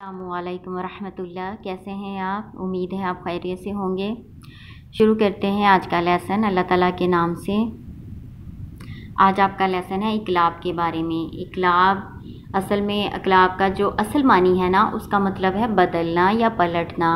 अस्सलामुअलैकुम वरहमतुल्लाह। कैसे हैं आप? उम्मीद है आप खैरियत से होंगे। शुरू करते हैं आज का लेसन अल्लाह ताला के नाम से। आज आपका लेसन है इकलाब के बारे में। इकलाब असल में इकलाब का जो असल मानी है ना, उसका मतलब है बदलना या पलटना।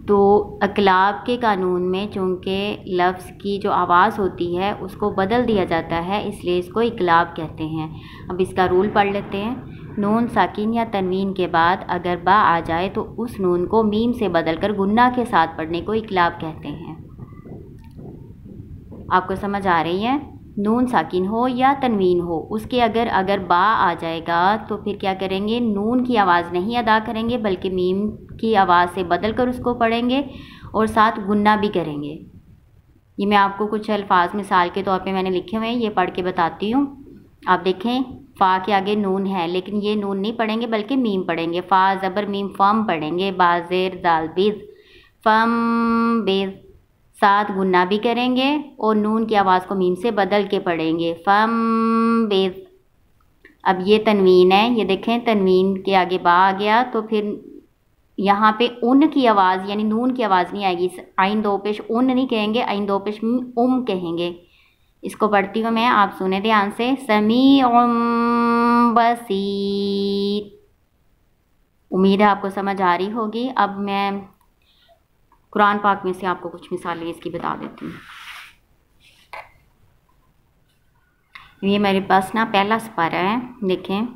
तो इकलाब के कानून में चूँकि लफ्ज़ की जो आवाज़ होती है उसको बदल दिया जाता है, इसलिए इसको इकलाब कहते हैं। अब इसका रूल पढ़ लेते हैं। नून साकिन या तनवीन के बाद अगर बा आ जाए तो उस नून को मीम से बदलकर गुन्ना के साथ पढ़ने को इकलाब कहते हैं। आपको समझ आ रही है? नून साकिन हो या तनवीन हो, उसके अगर बा आ जाएगा तो फिर क्या करेंगे? नून की आवाज़ नहीं अदा करेंगे बल्कि मीम की आवाज़ से बदल कर उसको पढ़ेंगे और साथ गुन्ना भी करेंगे। ये मैं आपको कुछ अल्फाज मिसाल के तौर पे मैंने लिखे हुए हैं, ये पढ़ के बताती हूँ। आप देखें, फ़ा के आगे नून है लेकिन ये नून नहीं पढ़ेंगे बल्कि मीम पढ़ेंगे। फ़ा ज़बर मीम फम पढ़ेंगे। बाज़ेर दाल बिज़ फम बिज़। साथ गुन्ना भी करेंगे और नून की आवाज़ को मीम से बदल के पढ़ेंगे। फम बिज़। अब ये तनवीन है, ये देखें तनवीन के आगे बा आ गया तो फिर यहाँ पे उन की आवाज़ यानी नून की आवाज़ नहीं आएगी। आइन दो पेश उन नहीं कहेंगे, आइन दो पेश कहेंगे। इसको पढ़ती हूँ मैं, आप सुने ध्यान से। समीउम बसीर। उम्मीद है आपको समझ आ रही होगी। अब मैं कुरान पाक में से आपको कुछ मिसालें इसकी बता देती हूँ। ये मेरे पास ना पहला सपारा है, देखें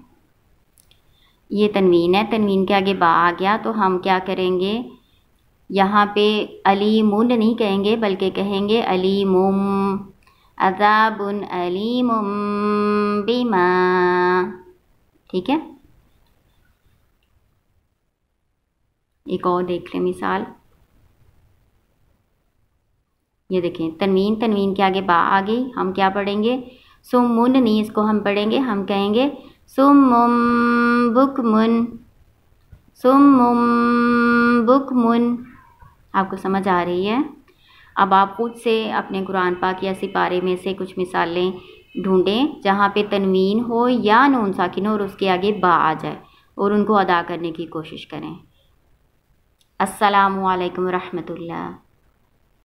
ये तनवीन है, तनवीन के आगे बा आ गया तो हम क्या करेंगे? यहाँ पे अलीमुन नहीं कहेंगे बल्कि कहेंगे अलीमुम। अज़ाबुन अलीमुम बिमा। ठीक है, एक और देख लें मिसाल। ये देखें तनवीन के आगे बा आ गई, हम क्या पढ़ेंगे? सुमुन नहीं, इसको हम पढ़ेंगे, हम कहेंगे सुमुम बुकमुन। सुमुम बुकमुन। आपको समझ आ रही है? अब आप खुद से अपने कुरान पाक या सिपारे में से कुछ मिसालें ढूंढें जहाँ पे तनवीन हो या नून साकिन हो और उसके आगे बा आ जाए और उनको अदा करने की कोशिश करें। अस्सलामु अलैकुम रहमतुल्लाह।